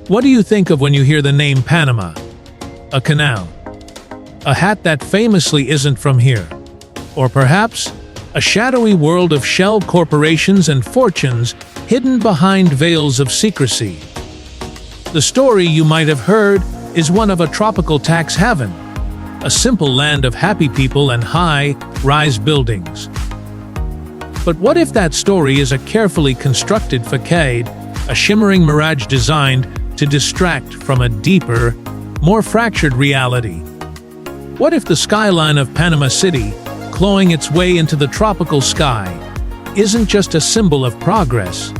What do you think of when you hear the name Panama? A canal. A hat that famously isn't from here. Or perhaps a shadowy world of shell corporations and fortunes hidden behind veils of secrecy. The story you might have heard is one of a tropical tax haven, a simple land of happy people and high-rise buildings. But what if that story is a carefully constructed facade, a shimmering mirage designed to distract from a deeper, more fractured reality? What if the skyline of Panama City, clawing its way into the tropical sky, isn't just a symbol of progress,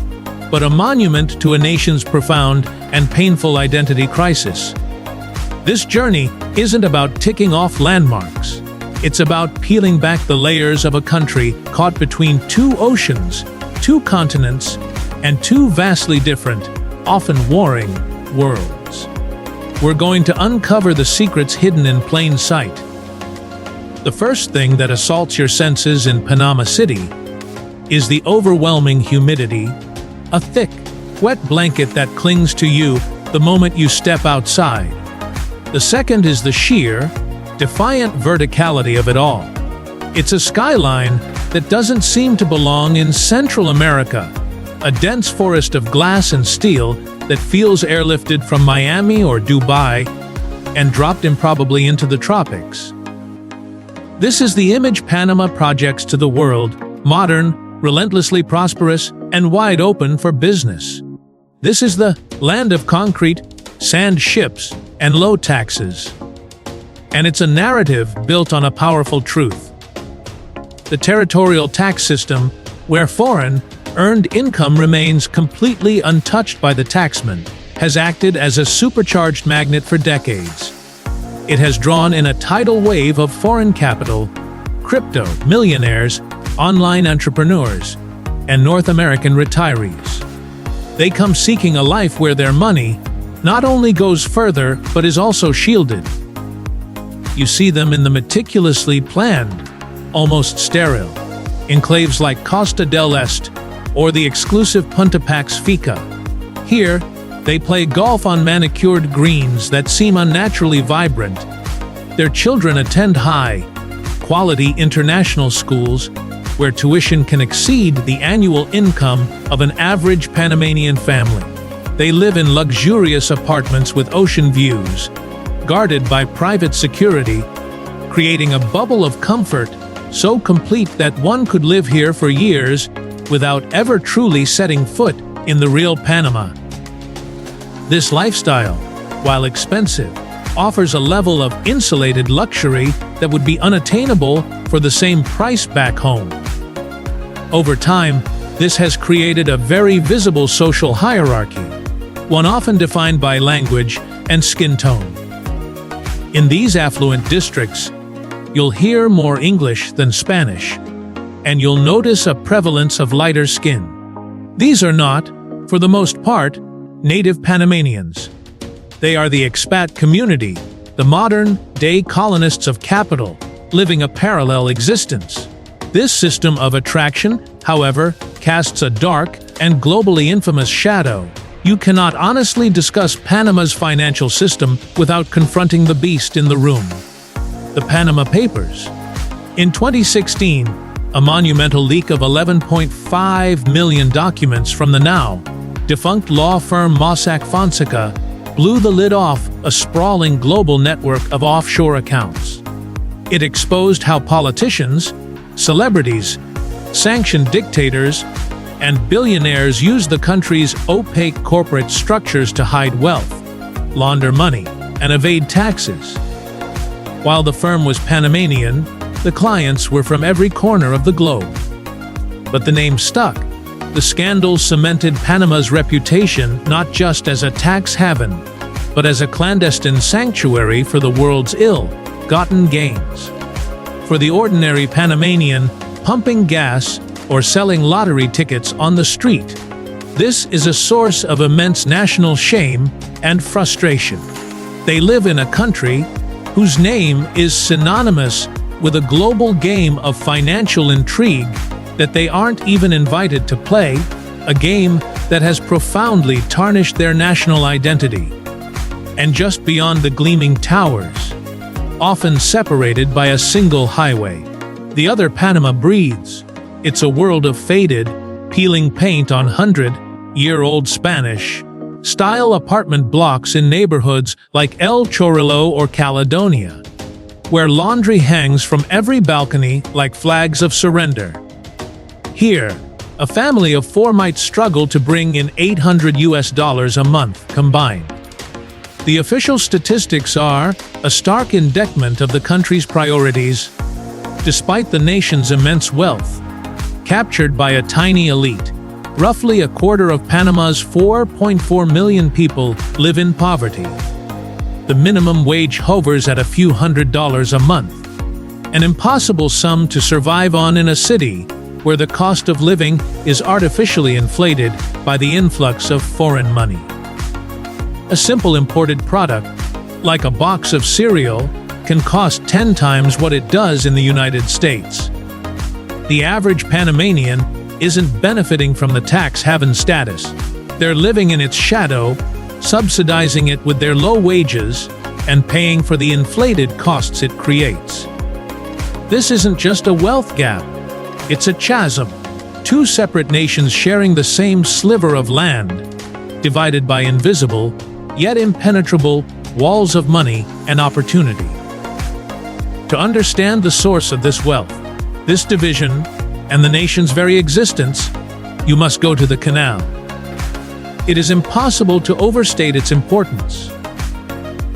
but a monument to a nation's profound and painful identity crisis? This journey isn't about ticking off landmarks. It's about peeling back the layers of a country caught between two oceans, two continents, and two vastly different, often warring, worlds. We're going to uncover the secrets hidden in plain sight. The first thing that assaults your senses in Panama City is the overwhelming humidity, a thick, wet blanket that clings to you the moment you step outside. The second is the sheer, defiant verticality of it all. It's a skyline that doesn't seem to belong in Central America, a dense forest of glass and steel that feels airlifted from Miami or Dubai and dropped improbably into the tropics. This is the image Panama projects to the world: modern, relentlessly prosperous, and wide open for business. This is the land of concrete, sand ships, and low taxes. And it's a narrative built on a powerful truth. The territorial tax system, where foreign, earned income remains completely untouched by the taxman, has acted as a supercharged magnet for decades. It has drawn in a tidal wave of foreign capital, crypto millionaires, online entrepreneurs, and North American retirees. They come seeking a life where their money not only goes further but is also shielded. You see them in the meticulously planned, almost sterile, enclaves like Costa del Este or the exclusive Punta Pax Fica. Here, they play golf on manicured greens that seem unnaturally vibrant. Their children attend high-quality international schools where tuition can exceed the annual income of an average Panamanian family. They live in luxurious apartments with ocean views, guarded by private security, creating a bubble of comfort so complete that one could live here for years without ever truly setting foot in the real Panama. This lifestyle, while expensive, offers a level of insulated luxury that would be unattainable for the same price back home. Over time, this has created a very visible social hierarchy, one often defined by language and skin tone. In these affluent districts, you'll hear more English than Spanish, and you'll notice a prevalence of lighter skin. These are not, for the most part, native Panamanians. They are the expat community, the modern-day colonists of capital, living a parallel existence. This system of attraction, however, casts a dark and globally infamous shadow. You cannot honestly discuss Panama's financial system without confronting the beast in the room: the Panama Papers. In 2016, a monumental leak of 11.5 million documents from the now defunct law firm Mossack Fonseca blew the lid off a sprawling global network of offshore accounts. It exposed how politicians, celebrities, sanctioned dictators, and billionaires use the country's opaque corporate structures to hide wealth, launder money, and evade taxes. While the firm was Panamanian, the clients were from every corner of the globe. But the name stuck. The scandal cemented Panama's reputation not just as a tax haven, but as a clandestine sanctuary for the world's ill-gotten gains. For the ordinary Panamanian, pumping gas or selling lottery tickets on the street, this is a source of immense national shame and frustration. They live in a country whose name is synonymous with a global game of financial intrigue that they aren't even invited to play, a game that has profoundly tarnished their national identity. And just beyond the gleaming towers, often separated by a single highway, the other Panama breathes. It's a world of faded, peeling paint on 100-year-old Spanish-style apartment blocks in neighborhoods like El Chorrillo or Caledonia, where laundry hangs from every balcony like flags of surrender. Here, a family of 4 might struggle to bring in $800 a month combined. The official statistics are a stark indictment of the country's priorities, despite the nation's immense wealth, captured by a tiny elite. Roughly a quarter of Panama's 4.4 million people live in poverty. The minimum wage hovers at a few $100s a month, an impossible sum to survive on in a city where the cost of living is artificially inflated by the influx of foreign money. A simple imported product, like a box of cereal, can cost 10 times what it does in the United States. The average Panamanian isn't benefiting from the tax haven status. They're living in its shadow, subsidizing it with their low wages and paying for the inflated costs it creates. This isn't just a wealth gap, it's a chasm. 2 separate nations sharing the same sliver of land, divided by invisible, yet impenetrable, walls of money and opportunity. To understand the source of this wealth, this division, and the nation's very existence, you must go to the canal. It is impossible to overstate its importance.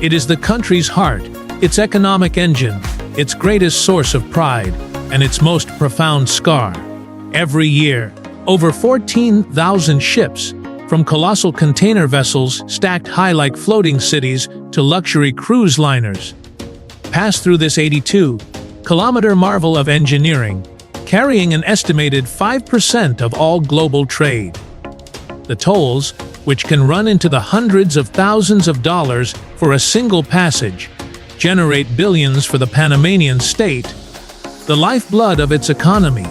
It is the country's heart, its economic engine, its greatest source of pride, and its most profound scar. Every year, over 14,000 ships, from colossal container vessels stacked high like floating cities to luxury cruise liners, pass through this 82-kilometer marvel of engineering, carrying an estimated 5% of all global trade. The tolls, which can run into the hundreds of thousands of dollars for a single passage, generate billions for the Panamanian state, the lifeblood of its economy.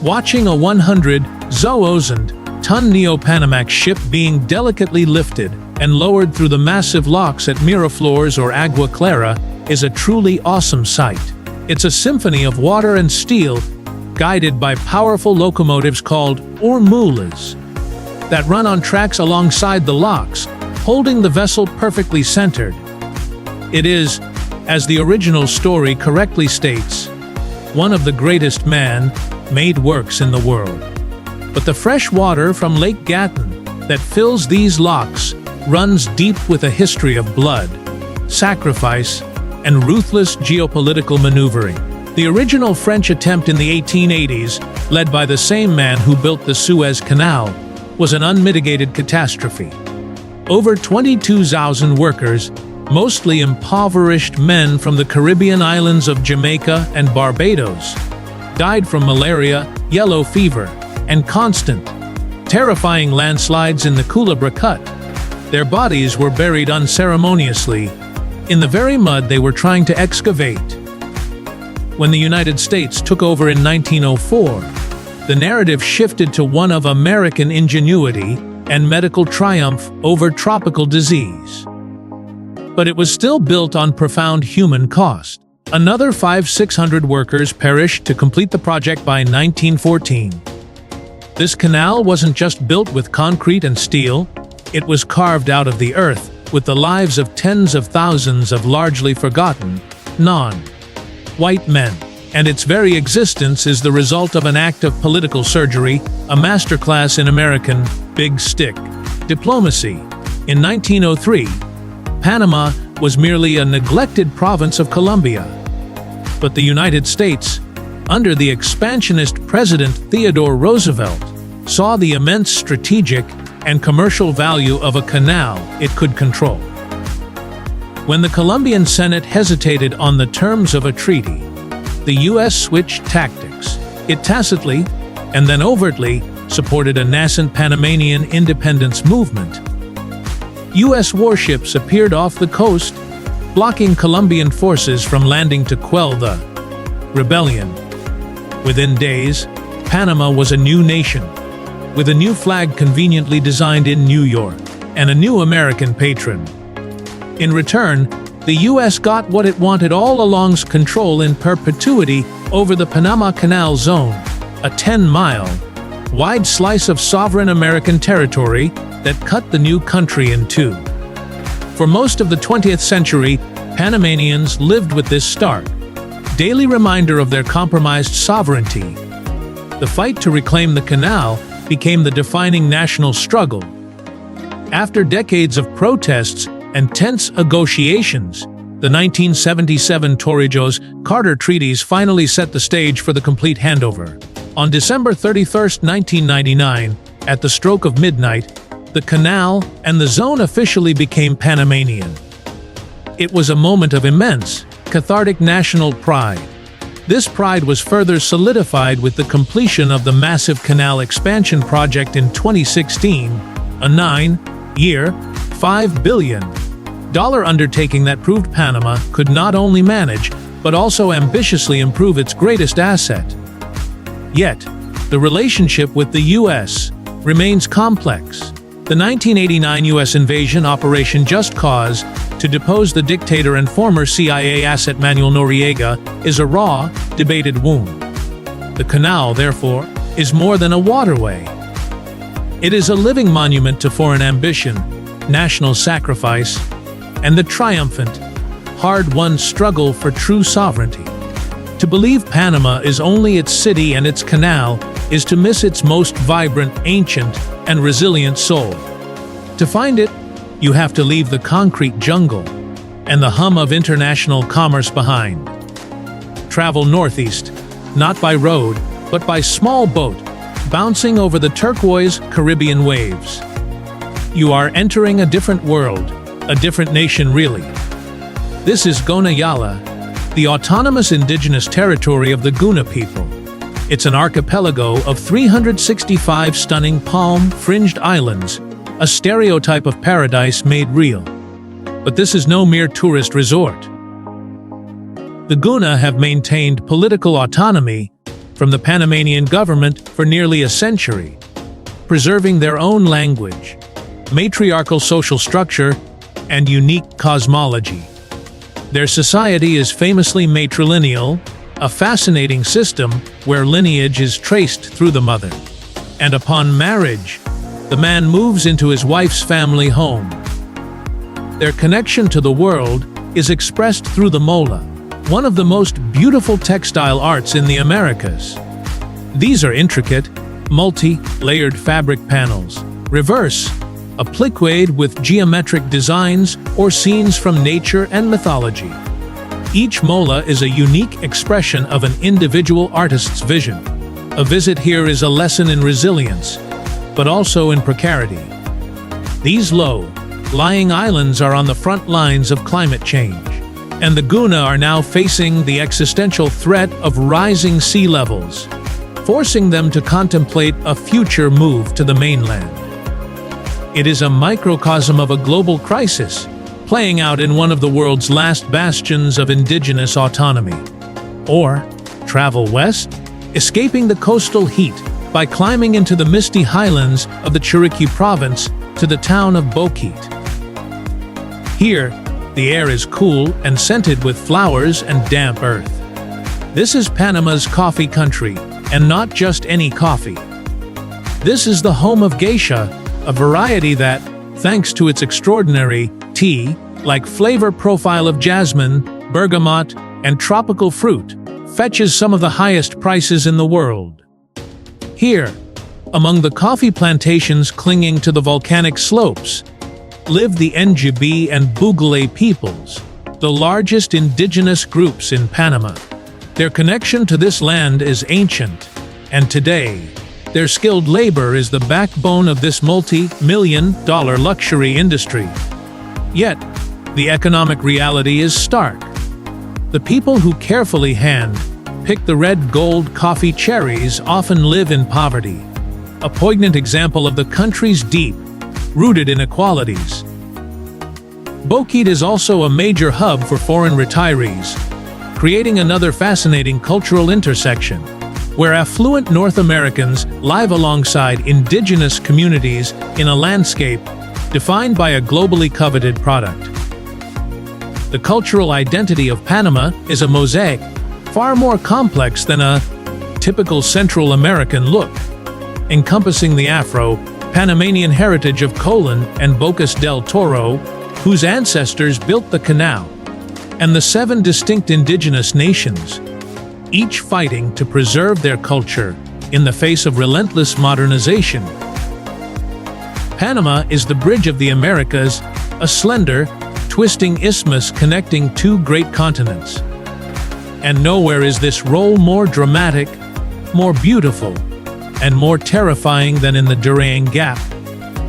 Watching a 100,000-ton Neo-Panamax ship being delicately lifted and lowered through the massive locks at Miraflores or Agua Clara is a truly awesome sight. It's a symphony of water and steel, guided by powerful locomotives called mulas, that run on tracks alongside the locks, holding the vessel perfectly centered. It is, as the original story correctly states, one of the greatest man-made works in the world. But the fresh water from Lake Gatun that fills these locks runs deep with a history of blood, sacrifice, and ruthless geopolitical maneuvering. The original French attempt in the 1880s, led by the same man who built the Suez Canal, was an unmitigated catastrophe. Over 22,000 workers, mostly impoverished men from the Caribbean islands of Jamaica and Barbados, died from malaria, yellow fever, and constant, terrifying landslides in the Culebra Cut. Their bodies were buried unceremoniously in the very mud they were trying to excavate. When the United States took over in 1904, the narrative shifted to one of American ingenuity and medical triumph over tropical disease. But it was still built on profound human cost. Another 500-600 workers perished to complete the project by 1914. This canal wasn't just built with concrete and steel, it was carved out of the earth with the lives of tens of thousands of largely forgotten, non-white men. And its very existence is the result of an act of political surgery, a masterclass in American big stick diplomacy. In 1903, Panama was merely a neglected province of Colombia. But the United States, under the expansionist President Theodore Roosevelt, saw the immense strategic and commercial value of a canal it could control. When the Colombian Senate hesitated on the terms of a treaty, the U.S. switched tactics. It tacitly, and then overtly, supported a nascent Panamanian independence movement. U.S. warships appeared off the coast, blocking Colombian forces from landing to quell the rebellion. Within days, Panama was a new nation. with a new flag conveniently designed in New York, and a new American patron. In return, the U.S. got what it wanted all along's control in perpetuity over the Panama Canal zone, a 10-mile wide slice of sovereign American territory that cut the new country in two. For most of the 20th century, Panamanians lived with this stark, daily reminder of their compromised sovereignty. The fight to reclaim the canal became the defining national struggle. After decades of protests and tense negotiations, the 1977 Torrijos-Carter treaties finally set the stage for the complete handover. On December 31, 1999, at the stroke of midnight, the canal and the zone officially became Panamanian. It was a moment of immense, cathartic national pride. This pride was further solidified with the completion of the massive canal expansion project in 2016, a 9-year, $5 billion undertaking that proved Panama could not only manage, but also ambitiously improve its greatest asset. Yet, the relationship with the U.S. remains complex. The 1989 U.S. invasion Operation Just Cause to depose the dictator and former CIA asset Manuel Noriega is a raw, debated wound. The canal, therefore, is more than a waterway. It is a living monument to foreign ambition, national sacrifice, and the triumphant, hard-won struggle for true sovereignty. To believe Panama is only its city and its canal is to miss its most vibrant, ancient, and resilient soul. To find it, you have to leave the concrete jungle and the hum of international commerce behind. Travel northeast, not by road, but by small boat, bouncing over the turquoise Caribbean waves. You are entering a different world, a different nation really. This is Guna Yala, the autonomous indigenous territory of the Guna people. It's an archipelago of 365 stunning palm-fringed islands, a stereotype of paradise made real. But this is no mere tourist resort. The Guna have maintained political autonomy from the Panamanian government for nearly a century, preserving their own language, matriarchal social structure, and unique cosmology. Their society is famously matrilineal, a fascinating system where lineage is traced through the mother. And upon marriage, the man moves into his wife's family home. Their connection to the world is expressed through the mola, one of the most beautiful textile arts in the Americas. These are intricate, multi-layered fabric panels, reverse, appliqued with geometric designs or scenes from nature and mythology. Each mola is a unique expression of an individual artist's vision. A visit here is a lesson in resilience, but also in precarity. These low-lying islands are on the front lines of climate change, and the Guna are now facing the existential threat of rising sea levels, forcing them to contemplate a future move to the mainland. It is a microcosm of a global crisis, playing out in one of the world's last bastions of indigenous autonomy. Or, travel west, escaping the coastal heat by climbing into the misty highlands of the Chiriquí province to the town of Boquete. Here, the air is cool and scented with flowers and damp earth. This is Panama's coffee country, and not just any coffee. This is the home of geisha, a variety that, thanks to its extraordinary tea-like flavor profile of jasmine, bergamot, and tropical fruit, fetches some of the highest prices in the world. Here, among the coffee plantations clinging to the volcanic slopes, live the Ngibí and Bugale peoples, the largest indigenous groups in Panama. Their connection to this land is ancient, and today, their skilled labor is the backbone of this multi-million-dollar luxury industry. Yet, the economic reality is stark. The people who carefully hand-pick the red gold coffee cherries often live in poverty, a poignant example of the country's deep-rooted inequalities. Boquete is also a major hub for foreign retirees, creating another fascinating cultural intersection. where affluent North Americans live alongside indigenous communities in a landscape defined by a globally coveted product. The cultural identity of Panama is a mosaic, far more complex than a typical Central American look, encompassing the Afro-Panamanian heritage of Colon and Bocas del Toro, whose ancestors built the canal, and the 7 distinct indigenous nations, each fighting to preserve their culture in the face of relentless modernization. Panama is the bridge of the Americas, a slender, twisting isthmus connecting 2 great continents. And nowhere is this role more dramatic, more beautiful, and more terrifying than in the Darien Gap.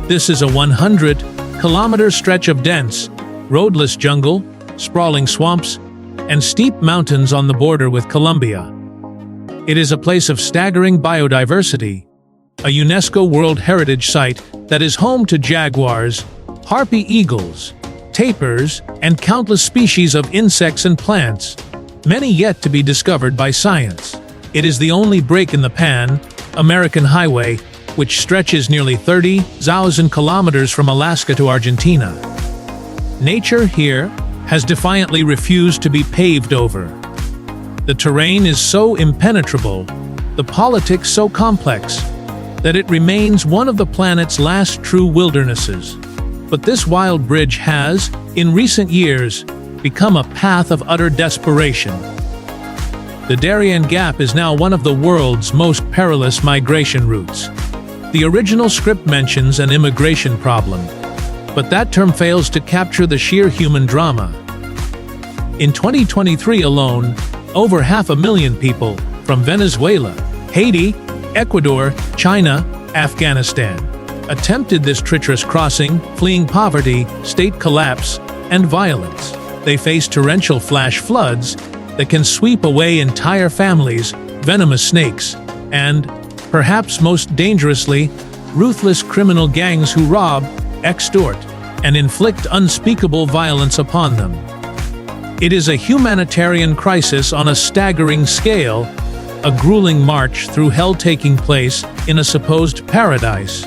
This is a 100-kilometer stretch of dense, roadless jungle, sprawling swamps, and steep mountains on the border with Colombia. It is a place of staggering biodiversity, a UNESCO World Heritage Site that is home to jaguars, harpy eagles, tapirs, and countless species of insects and plants, many yet to be discovered by science. It is the only break in the Pan-American Highway, which stretches nearly 30,000 kilometers from Alaska to Argentina. Nature here has defiantly refused to be paved over. The terrain is so impenetrable, the politics so complex, that it remains one of the planet's last true wildernesses. But this wild bridge has, in recent years, become a path of utter desperation. The Darien Gap is now one of the world's most perilous migration routes. The original script mentions an immigration problem, but that term fails to capture the sheer human drama. In 2023 alone, over 500,000 people from Venezuela, Haiti, Ecuador, China, Afghanistan attempted this treacherous crossing, fleeing poverty, state collapse, and violence. They face torrential flash floods that can sweep away entire families, venomous snakes, and, perhaps most dangerously, ruthless criminal gangs who rob, extort, and inflict unspeakable violence upon them. It is a humanitarian crisis on a staggering scale, a grueling march through hell taking place in a supposed paradise.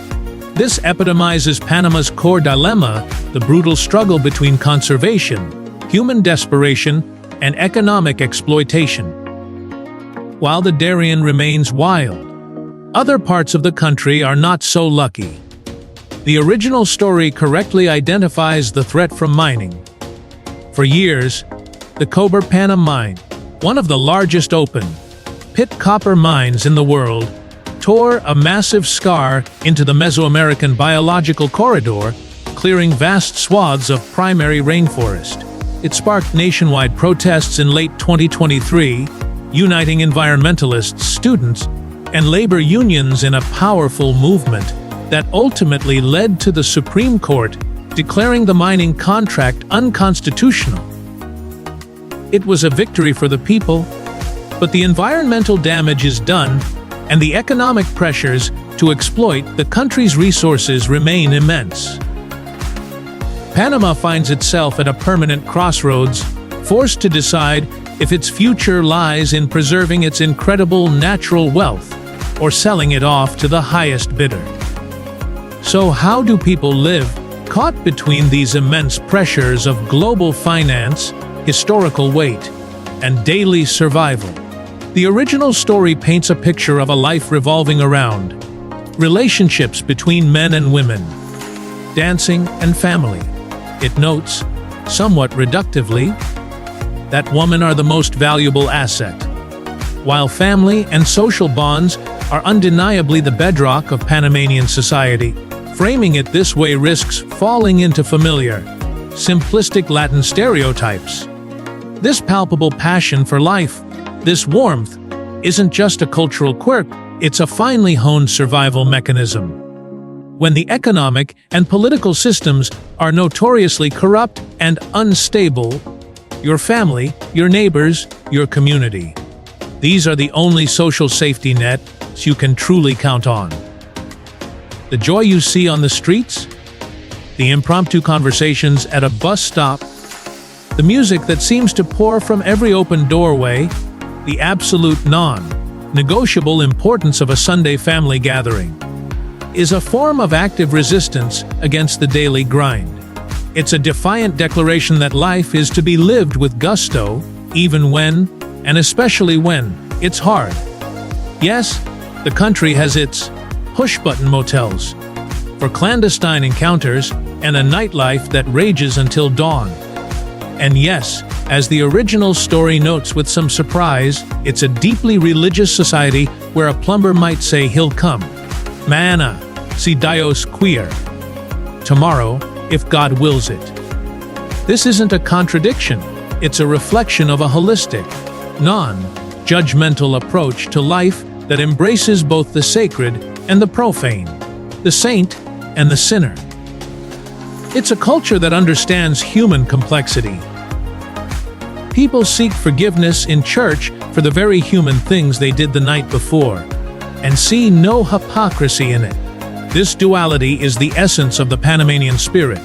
This epitomizes Panama's core dilemma, the brutal struggle between conservation, human desperation, and economic exploitation. While the Darien remains wild, other parts of the country are not so lucky. The original story correctly identifies the threat from mining. For years, the Cobre Panama mine, one of the largest open-pit copper mines in the world, tore a massive scar into the Mesoamerican biological corridor, clearing vast swaths of primary rainforest. It sparked nationwide protests in late 2023, uniting environmentalists, students, and labor unions in a powerful movement that ultimately led to the Supreme Court declaring the mining contract unconstitutional. It was a victory for the people, but the environmental damage is done, and the economic pressures to exploit the country's resources remain immense. Panama finds itself at a permanent crossroads, forced to decide if its future lies in preserving its incredible natural wealth or selling it off to the highest bidder. So how do people live, caught between these immense pressures of global finance, historical weight, and daily survival? The original story paints a picture of a life revolving around relationships between men and women, dancing and family. It notes, somewhat reductively, that women are the most valuable asset, while family and social bonds are undeniably the bedrock of Panamanian society. Framing it this way risks falling into familiar, simplistic Latin stereotypes. This palpable passion for life, this warmth, isn't just a cultural quirk, it's a finely honed survival mechanism. When the economic and political systems are notoriously corrupt and unstable, your family, your neighbors, your community, these are the only social safety nets you can truly count on. The joy you see on the streets, the impromptu conversations at a bus stop, the music that seems to pour from every open doorway, the absolute negotiable importance of a Sunday family gathering, is a form of active resistance against the daily grind. It's a defiant declaration that life is to be lived with gusto, even when, and especially when, it's hard. Yes, the country has its push-button motels for clandestine encounters and a nightlife that rages until dawn. And yes, as the original story notes with some surprise, it's a deeply religious society where a plumber might say he'll come mañana, si Dios quiere, tomorrow, if God wills it. This isn't a contradiction, it's a reflection of a holistic, non-judgmental approach to life that embraces both the sacred and the profane, the saint and the sinner. It's a culture that understands human complexity. People seek forgiveness in church for the very human things they did the night before, and see no hypocrisy in it. This duality is the essence of the Panamanian spirit.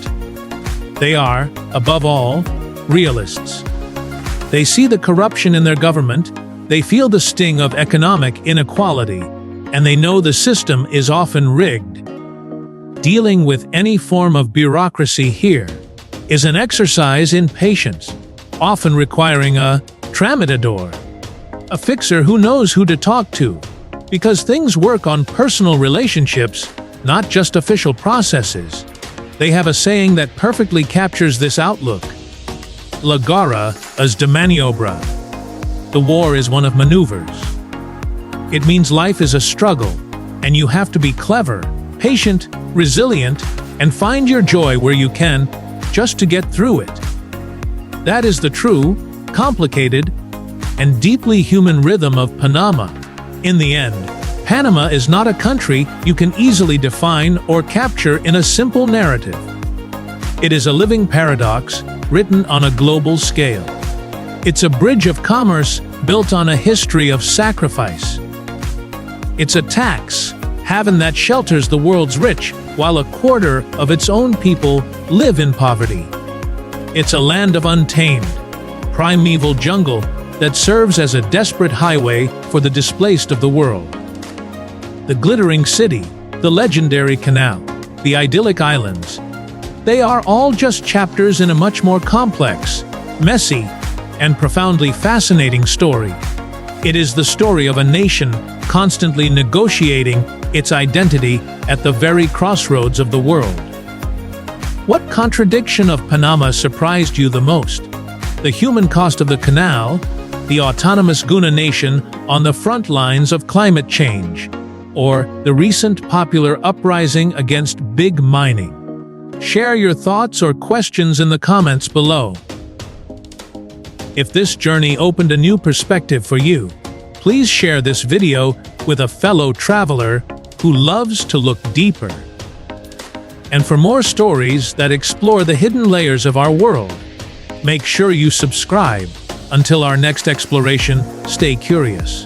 They are, above all, realists. They see the corruption in their government, they feel the sting of economic inequality, and they know the system is often rigged. Dealing with any form of bureaucracy here is an exercise in patience, often requiring a tramitador, a fixer who knows who to talk to, because things work on personal relationships, not just official processes. They have a saying that perfectly captures this outlook. La guerra es de maniobra. The war is one of maneuvers. It means life is a struggle, and you have to be clever, patient, resilient, and find your joy where you can, just to get through it. That is the true, complicated, and deeply human rhythm of Panama. In the end, Panama is not a country you can easily define or capture in a simple narrative. It is a living paradox written on a global scale. It's a bridge of commerce built on a history of sacrifice. It's a tax haven that shelters the world's rich while a quarter of its own people live in poverty. It's a land of untamed, primeval jungle that serves as a desperate highway for the displaced of the world. The glittering city, the legendary canal, the idyllic islands, they are all just chapters in a much more complex, messy, and profoundly fascinating story. It is the story of a nation constantly negotiating its identity at the very crossroads of the world. What contradiction of Panama surprised you the most? The human cost of the canal, the autonomous Guna nation on the front lines of climate change, or the recent popular uprising against big mining? Share your thoughts or questions in the comments below. If this journey opened a new perspective for you, please share this video with a fellow traveler who loves to look deeper. And for more stories that explore the hidden layers of our world, make sure you subscribe. Until our next exploration, stay curious.